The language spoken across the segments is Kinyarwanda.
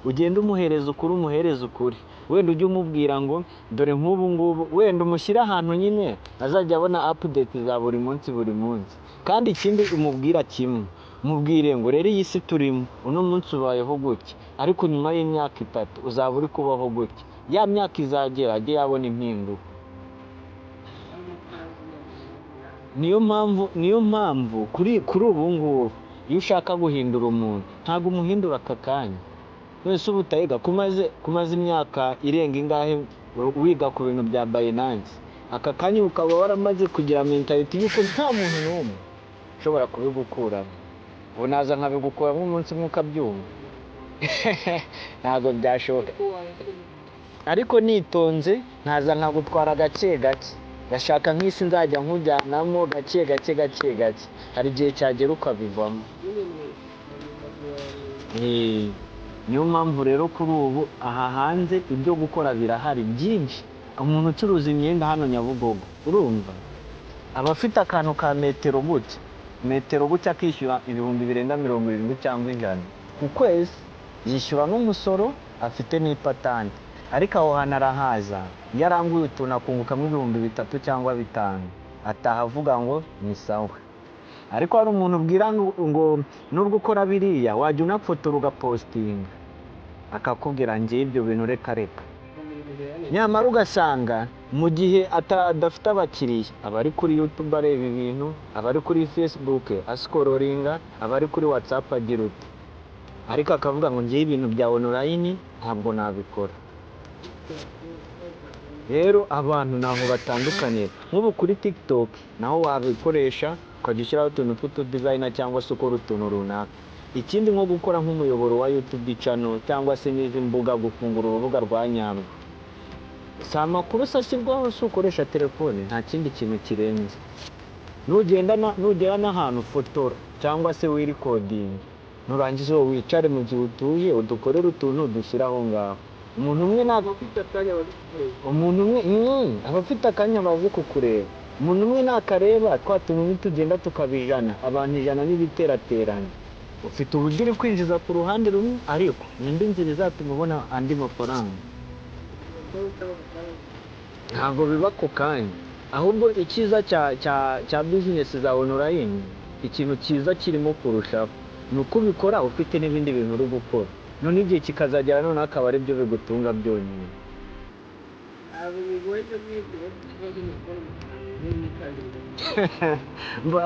ugenda umuhereza ukuri wenda ujye umubwira ngo dore nk'ubu ngubu wenda umushyire ahantu nyine azajya abona update za buri munsi kandi ikindi umubwira kimwe mubwire ngo rero iyi si turimo uno munsi ubayeho gutya ariko nyuma y'imyaka 3 uzaba uri kubaho gutya ya myaka izagera ajye yabona impinduka. niyo mpamvu kuri ubu ngubu iyo ushaka guhindura umuntu ntabwo umuhindura aka kanya wese uba utayiga kumaze imyaka irenga ingahe wiga ku bintu bya Binance aka kanya ukaba waramaze kugira mentality yuko nta muntu n'umwe ushobora kubigukuramo ubu naza nkabigukura nk'umunsi nk'ukabyumva ntabwo byashoboka ariko nitonze nkaza nkagutwara gake gashaka nk'isi nzajya nkujyanamo gake hari igihe cyagera ukabivamo. Niyo mpamvu rero kuri ubu aha hanze ibyo gukora birahari byinshi. Umuntu ucuruza imyenda hano Nyabugogo urumva aba afite akantu ka metero gutya akishyura 270 cyangwa 100 ku kwezi, yishyura n'umusoro afite n'ipatante, ariko aho hantu arahaza iyo aranguye utuntu akungukamo 3,000 cyangwa 5 ataha avuga ngo ni sawa. Ariko hari umuntu ubwira ngo nubwo ukora biriya wajya unafotora ugapostinga akakubwira njye ibyo bintu reka nyamara ugasanga mu gihe adafite abakiriya aba ari kuri YouTube areba ibintu, aba ari kuri Facebook asikororinga, aba ari kuri WhatsApp agira uti, ariko akavuga ngo njye ibintu bya online ntabwo nabikora. Rero abantu naho batandukanye, nk'ubu kuri TikTok naho wabikoresha ukajya ushyiraho utuntu tw'utudesigner cyangwa se ukora utuntu runaka. Ikindi nko gukora nk'umuyoboro wa YouTube channel cyangwa se n'izi mbuga, gufungura urubuga rwa nyarwo, si amakuru ashyirwaho se ukoresha telefone, nta kindi kintu kirenze. Nugera n'ahantu fotora cyangwa se wirikodinga, nurangiza wicare mu gihe utuye udukorera utuntu dushyiraho ngaho. Umuntu umwe aba afite akanya bazi kukureba. Umuntu umwe nakareba twatuntu tugenda tukabijana abantu 100 n'ibiterateranye. Ufite uburyo uri kwinjiza ku ruhande rumwe, ariko n'indi nzira izatuma ubona andi mafaranga. Ntabwo biba ku kanya, ahubwo icyiza cya business za online, ikintu cyiza kirimo kurushaho ni uko ubikora ufite n'ibindi bintu uri gukora, none igihe kikazagera none akaba ari byo bigutunga byonyine.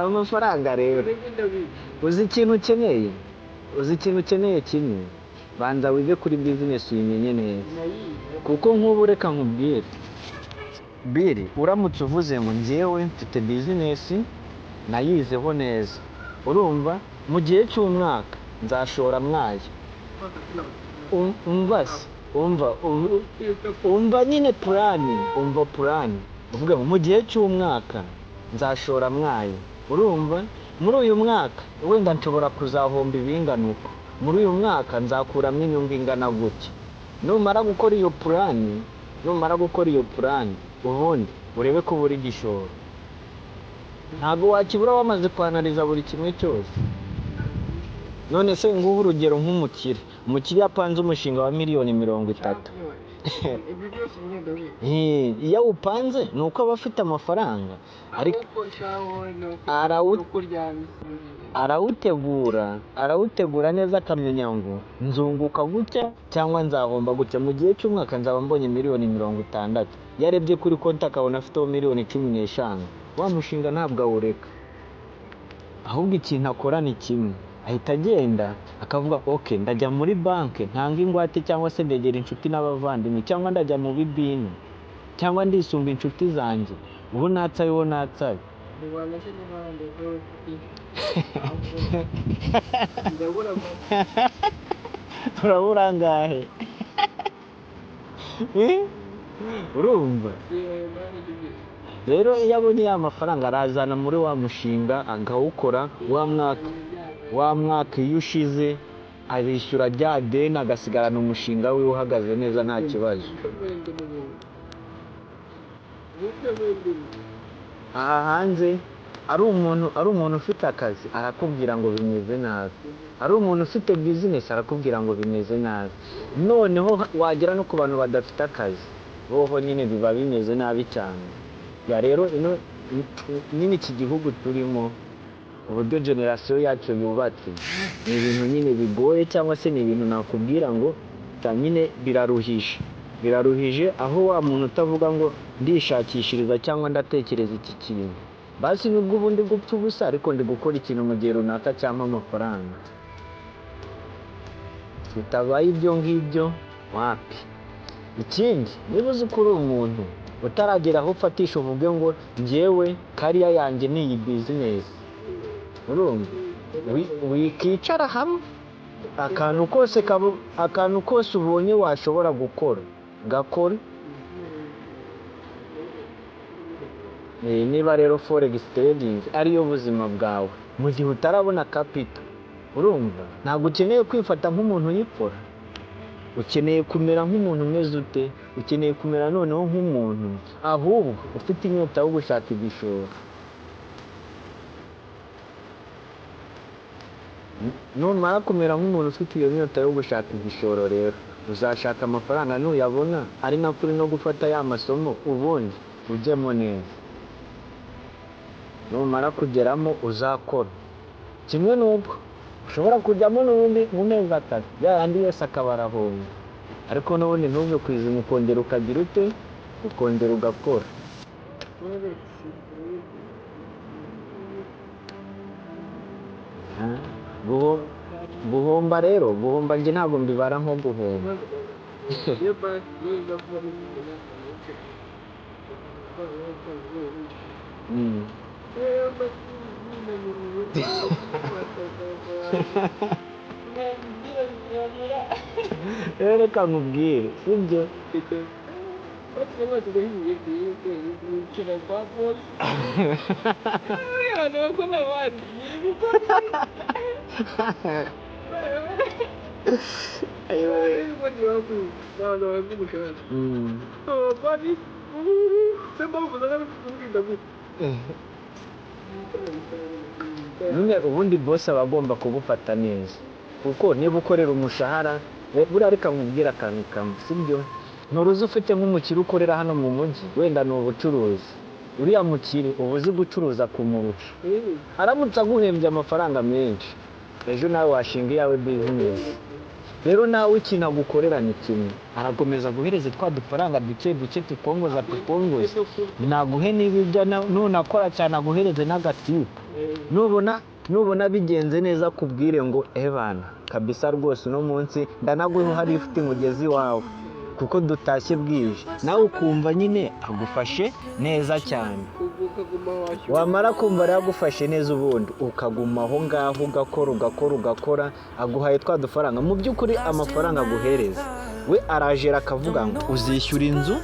Amafaranga rero uzi ikintu ukeneye kimwe, banza wige kuri business uyimenye neza. Kuko nk'ubu reka nkubwire Biri, uramutse uvuze ngo njyewe mfite business nayizeho neza, urumva mu gihe cy'umwaka nzashora mwaye, umva nyine plan, uvuga mu gihe cy'umwaka nzashora mwaye, urumva muri uyu mwaka wenda nshobora kuzahomba ibinganuka, muri uyu mwaka nzakuramo inyungu ingana gutya. Numara gukora iyo plan ubundi urebe ko buri gishoro, ntabwo wakibura wamaze kwanariza buri kimwe cyose. None se ngubu urugero nk'umukire yapanze umushinga wa miliyoni 30. Iyo upanze ni uko aba afite amafaranga, ariko arawutegura neza akamenya ngo nzunguka gutya cyangwa nzahomba gutya. Mu gihe cy'umwaka nzaba mbonye miliyoni 60. Yarebye kuri konti akabona afiteho miliyoni 15, wa mushinga ntabwo awureka, ahubwo ikintu akora ni kimwe, ahita agenda akavuga okay, ndajya muri banki ntanga ingwate cyangwa se ndegera inshuti n'abavandimwe, cyangwa ndajya mu bibini, cyangwa ndisumba inshuti zanjye, ubu natsaye. Urabura angahe? Urumva rero iyo abonye ya mafaranga arazana muri wa mushinga agawukora, wa mwaka iyo ushize arishyura rya deni agasigarana umushinga we uhagaze neza nta kibazo. Aha hanze ari umuntu ufite akazi arakubwira ngo bimeze nabi, ari umuntu ufite business arakubwira ngo bimeze nabi, noneho wagera no ku bantu badafite akazi boho nyine biba bimeze nabi cyane. Ya rero nyine iki gihugu turimo uburyo generasiyo yacu yubatse ni ibintu nyine bigoye, cyangwa se ni ibintu nakubwira ngo nyine biraruhije, aho wa muntu utavuga ngo ndishakishiriza cyangwa ndatekereza iki kintu, basi nubwo ubundi gupfa ubusa ariko ndi gukora ikintu mu gihe runaka cyangwa amafaranga. Bitabaye ibyo ngibyo wapi. Ikindi niba uzi ko uri umuntu utaragera aho ufatisha uvuge ngo njyewe kariya yanjye ni iyi business, urumva wikicara hamwe akantu kose ubonye washobora gukora gakora. Niba rero forex trading ariyo buzima bwawe mu gihe utarabona capital, urumva ntabwo ukeneye kwifata nk'umuntu yipfora, ukeneye kumera nk'umuntu umeze ute, ukeneye kumera noneho nk'umuntu ahubwo ufite inyota yo gushaka igishoro. Numara kumera nk'umuntu ufite iyo nyota yo gushaka igishoro rero uzashaka amafaranga, nuyabona ari nako uri no gufata ya masomo ubundi ujyemo neza. Numara kugeramo uzakora kimwe n'uko ushobora kujyamo n'ubundi mu mezi atatu yandi yose akaba arahomba, ariko n'ubundi ntuve ku izina ukongera ukagira ute, ukongera ugakora. Guhomba rero, guhomba njye ntabwo mbibara nko guhomba. Reka nkubwire sibyo, nyine ubundi boss aba agomba kubufata neza, kuko niba ukorera umushahara buriya reka nkubwire akantu kamwe sibyo, nturuzi ufite nk'umukire ukorera hano mu mujyi wenda ni ubucuruzi, uriya mukire uba uzi gucuruza kumurusha, aramutse aguhembye amafaranga menshi ejo nawe washinga iyawe business. Rero nawe ikintu agukorera ni kimwe, arakomeza guhereza twa dufaranga duke tupongoza, naguhe n'ibijya nunakora cyane aguhereze n'agatipu, nubona bigenze neza kubwire ngo bana kabisa rwose uno munsi ndanaguha hari ifite umugezi wawe kuko dutashye bwije, nawe ukumva nyine agufashe neza cyane. Wamara kumva rero agufashe neza ubundi ukaguma aho ngaho ugakora, aguhaye twa dufaranga. Mu by'ukuri amafaranga aguhereza we arajera akavuga ngo uzishyura inzu,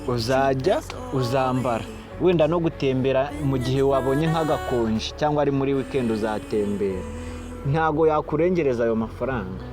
uzajya uzambara, wenda no gutembera mu gihe wabonye nk'agakonje cyangwa ari muri weekend uzatembera, ntago yakurengereza ayo mafaranga.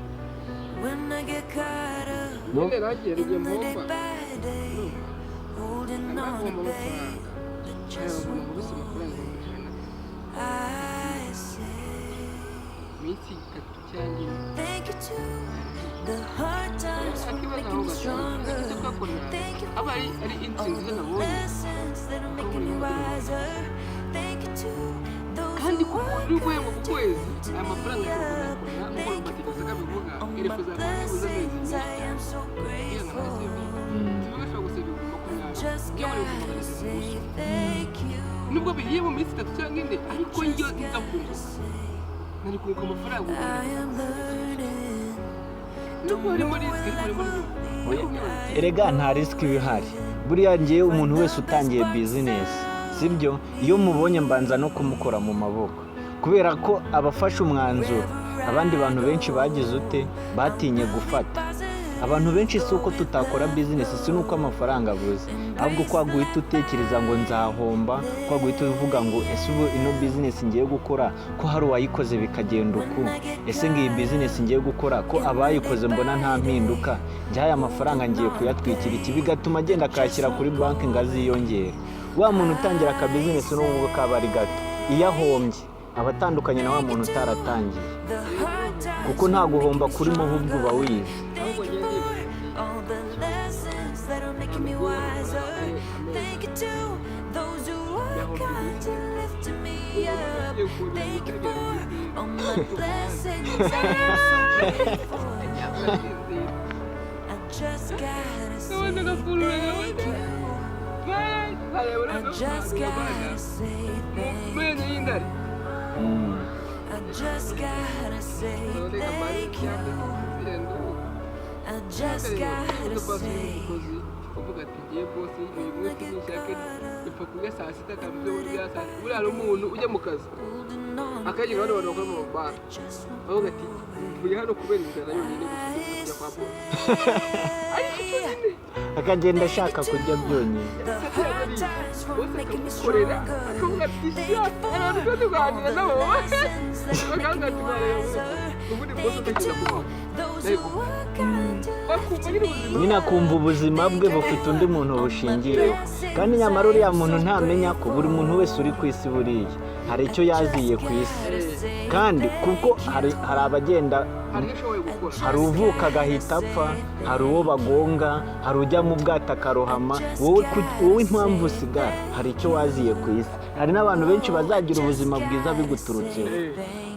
kandi ku muntu urwego ku kwezi aya mafaranga nk'uko rumategeko akabivuga iri kuzamuza amezi nubwo bigiye mu minsi 3 cyangwa 4 ariko njye nzakumva nari kunguka amafaranga nubwo ari muri erega nta risk bihari. Buriya ngiye umuntu wese utangiye business sibyo, iyo mubonye mbanza no kumukora mu maboko, kubera ko abafashe umwanzuro abandi bantu benshi bagize ute batinye gufata. Abantu benshi si uko tutakora business, si nuko amafaranga abuze, ahubwo ko guhita utekereza ngo nzahomba, ko guhita uvuga ngo ese ubu ino business ngiye gukora ko hari uwayikoze bikagenda uku, ese ngiyi business ngiye gukora ko abayikoze mbona nta mpinduka, njyaye amafaranga ngiye kuyatwikira iki, bigatuma agenda akashyira kuri banki ngo aziyongere. Wa muntu utangira aka business n'ubwo kaba ari gato iyo ahombye aba atandukanye na wa muntu utaratangiye kuko nta guhomba kurimo ahubwo uba wize. ahubwo njye uvuga ati ngiye bose uyu munsi nishake ipfa kurya saa sita kabyo burya saa sita buriya hari umuntu ujya mu kazi akagira abandi bantu bakora mu mabara avuga ati mvuye hano kubera inzara yonyine kujya kwa bosi ariko nyine akagenda ashaka kurya byonyine. bose akamukorera akavuga ati siya abantu bose tuganira nabo bakavuga ati ubundi bose utakira kubaho nyine akumva ubuzima bwe bufite undi muntu bushingiyeho, kandi nyamara uriya muntu ntamenya ko buri muntu wese uri ku isi buriya hari icyo yaziye ku isi, kandi kuko hari abagenda, hari uvuka agahita apfa, hari uwo bagonga, hari ujya mu bwato akarohama, wowe impamvu usigara hari icyo waziye ku isi. Hari n'abantu benshi bazagira ubuzima bwiza biguturutseho,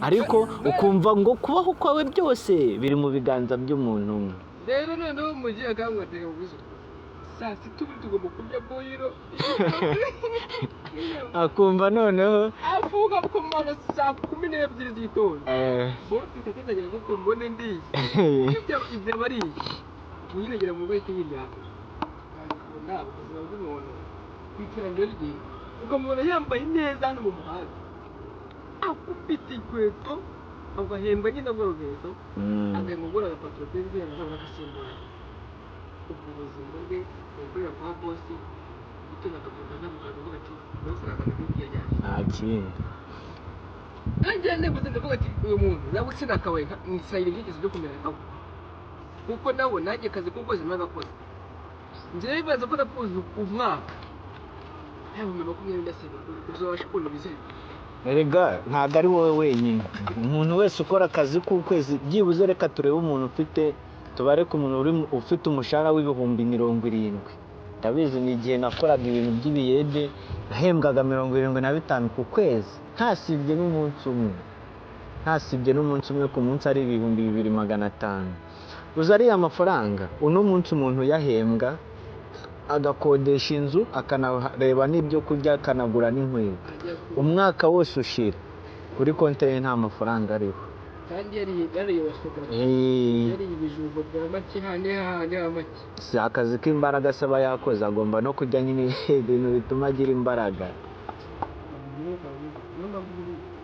ariko ukumva ngo kubaho kwawe byose biri mu biganza by'umuntu umwe. rero noneho mu gihe akamwateka guzo saa sita ubu tugomba kurya boyiro akumva noneho avuga ko mama saa 12 z'itondo bose tutagira ngo mbone ndiye ibyo bari nyinegera mu bwite y'imyaka ntabwo ubuzima bw'umuntu kwiterambere rye ukamubona yambaye neza hano mu muhanda akufite inkweto agahemba nyine agorogezo akayamugura agapapuro k'inzira nawe agasimbura ubwo buzima bwe ukorera kwa bosi bityo akavuga n'amukavuga ati bosi araza kujya nta kintu nanjye ndavuze ndavuga ati uyu muntu nawe sinakabaye nisayira ibyigeze byo kumera nkawe kuko nawe nanjye kazi k'ukwezi nagakoze njyewe bibaza ko nakoze umwaka yaba 27 uzabasha kubona bizere. Erega ntabwo ari wowe wenyine, umuntu wese ukora akazi k'ukwezi byibuze reka turebe umuntu ufite, tubare ku muntu ufite umushahara w'ibihumbi 70. Ndabizi ni igihe nakoraga ibintu by'ibiyede nahembwaga 75 ku kwezi, ntasibye n'umunsi umwe, ku munsi ari 2500. uza ariya mafaranga uno munsi umuntu yahembwa agakodesha inzu, akanareba n'ibyo kurya, akanagura n'inkweto, umwaka wose ushira kuri konti ye nta mafaranga ariho. kandi yari yabashaka yari ibijumbo bya make hane make. Si akazi k'imbaraga asaba yakoze, agomba no kurya nyine ibintu bituma agira imbaraga.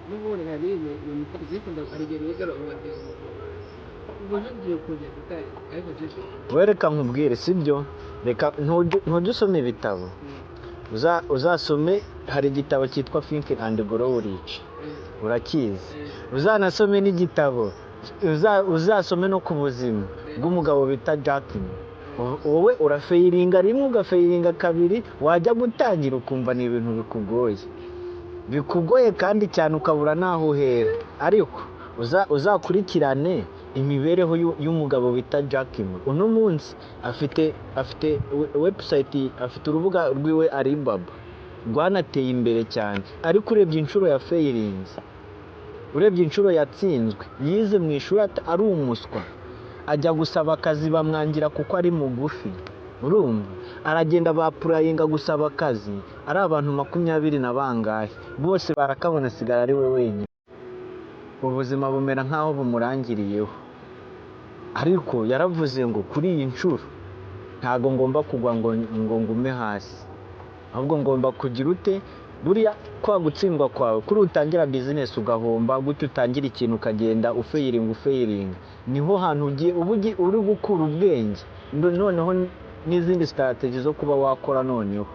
n'ubundi hari ibintu zikunda arigera yigaragaza wereka nkubwire sibyo, reka ntujye usoma ibitabo, uzasome, hari igitabo cyitwa Think and Grow Rich, urakizi, uzanasome n'igitabo, uzasome no ku buzima bw'umugabo bita Jack Ma. Wowe urafeyiringa rimwe, ugafeyiringa kabiri, wajya gutangira ukumva ni ibintu bikugoye kandi cyane ukabura n'aho uhera, ariko uzakurikirane imibereho y'umugabo bita Jack Ma. Uno munsi afite website, afite urubuga rwiwe Alibaba rwanateye imbere cyane, ariko urebye inshuro ya fayirinze, urebye inshuro yatsinzwe, yize mu ishuri ari umuswa, ajya gusaba akazi bamwangira kuko ari mugufi, urumva, aragenda bapurayinga gusaba akazi, ari abantu 20 na bangahe, bose barakabona, sigara ari we wenyine, ubuzima bumera nkaho bumurangiriyeho. Ariko yaravuze ngo kuri iyi nshuro ntago ngomba kugwa ngo ngume hasi, ahubwo ngomba kugira ute, buriya kwa gutsindwa kwawe kuri utangira business ugahomba, gute utangira ikintu ukagenda ufayiringa, niho hantu uri gukura ubwenge, noneho n'izindi strategy zo kuba wakora noneho.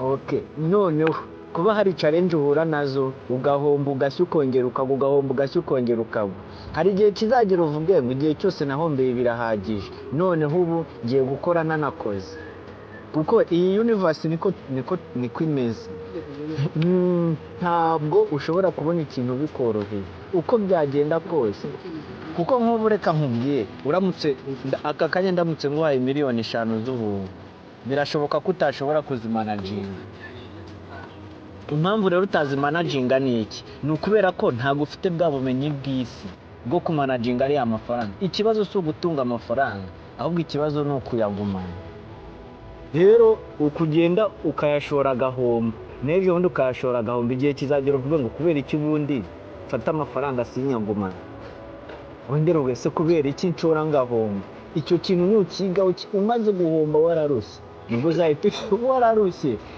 Okay, noneho kuba hari challenge uhura nazo, ugahomba ugashya ukongera ukagwa, ugahomba ugashya ukongera ukagwa, hari igihe kizagera uvuge ngo igihe cyose nahombeye birahagije, noneho ubu ngiye gukora nanakoze. kuko iyi universe niko imeze. Ntabwo ushobora kubona ikintu bikoroheye uko byagenda kose, kuko nk'ubu reka nkubwiye, uramutse aka kanya ndamutse nguhaye miliyoni 5 z'ubuntu, birashoboka ko utashobora kuzimanaginga. Impamvu rero utazimanaginga ni iki? Ni ukubera ko ntabwo ufite bwa bumenyi bw'isi bwo kumanaginga ariya mafaranga. Ikibazo si ugutunga amafaranga, ahubwo ikibazo ni ukuyagumana. Rero ukugenda ukayashora agahomba, n'ejo bundi ukayashora agahomba, igihe kizagera uvuge ngo kubera iki ubundi mfata amafaranga sinyagumana, wongere wese kubera iki nshora ngahomba. Icyo kintu nukigaho umaze guhomba wararushye,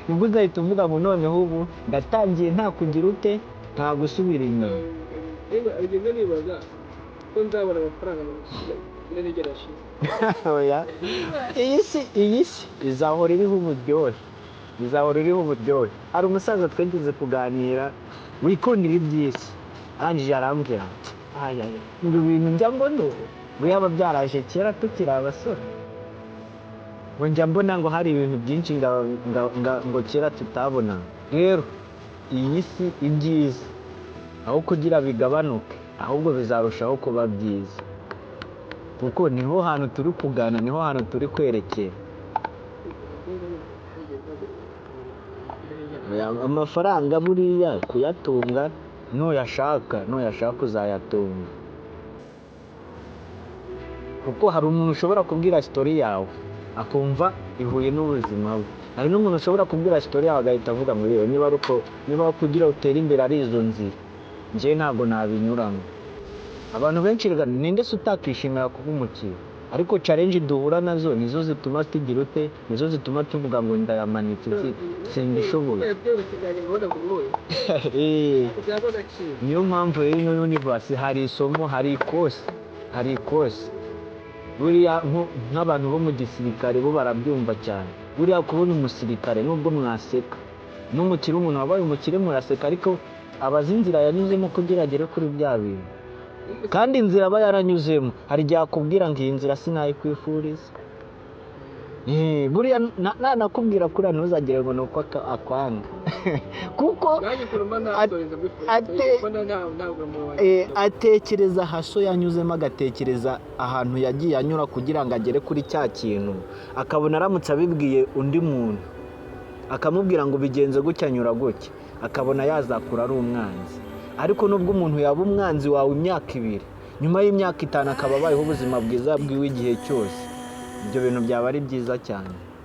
nibwo uzahita uvuga ngo noneho ubu ndatangiye nta kugira ute, nta gusubira inyuma. Agenda nibaza ko nzabona amafaranga n'egera shira. Oya, iyi si izahora iriho uburyohe. Hari umusaza twigeze kuganira wikundira iby'isi, arangije arambwira ngo ibintu njya mbona ngo yaba byaraje kera tukiri abasore, ngo njya mbona ngo hari ibintu byinshi ngo kera tutabona. Rero iyi si ibyiza aho kugira bigabanuke, ahubwo bizarushaho kuba byiza, kuko niho hantu turi kugana, niho hantu turi kwerekera. Amafaranga buriya kuyatunga nuyashaka uzayatunga, kuko hari umuntu ushobora kubwira story yawe akumva ihuye n'ubuzima bwe. Hari n'umuntu ushobora kubwira story yawe agahita avuga ngo yewe niba kugira utere imbere ari izo nzira, njye ntabwo nabinyuramo. Abantu benshi ninde se utakishimira kuba umukire, ariko challenge duhura nazo nizo zituma tugira ute, nizo zituma tuvuga ngo ndayamanitse simbishoboye. Niyo mpamvu rero ino universe hari isomo, hari ikosi. Buriya nk'abantu bo mu gisirikare bo barabyumva cyane. Buriya kubona umusirikare nubwo mwaseka, n'umukire, umuntu wabaye umukire muraseka, ariko abazi inzira yanyuzemo kugira agere kuri bya bintu. Kandi inzira aba yaranyuzemo hari igihe akubwira ngo iyi nzira sinayikwifuriza. Buriya nakubwira kuriya ntuzagire ngo ni uko akwanga, kuko atekereza haso yanyuzemo, agatekereza ahantu yagiye anyura kugira ngo agere kuri cya kintu, akabona aramutse abibwiye undi muntu akamubwira ngo bigenze gutya anyura gutya, akabona yazakura ari umwanzi. Ariko nubwo umuntu yaba umwanzi wawe imyaka 2, nyuma y'imyaka 5 akaba abayeho ubuzima bwiza bwiwe igihe cyose, ibyo bintu byaba ari byiza cyane.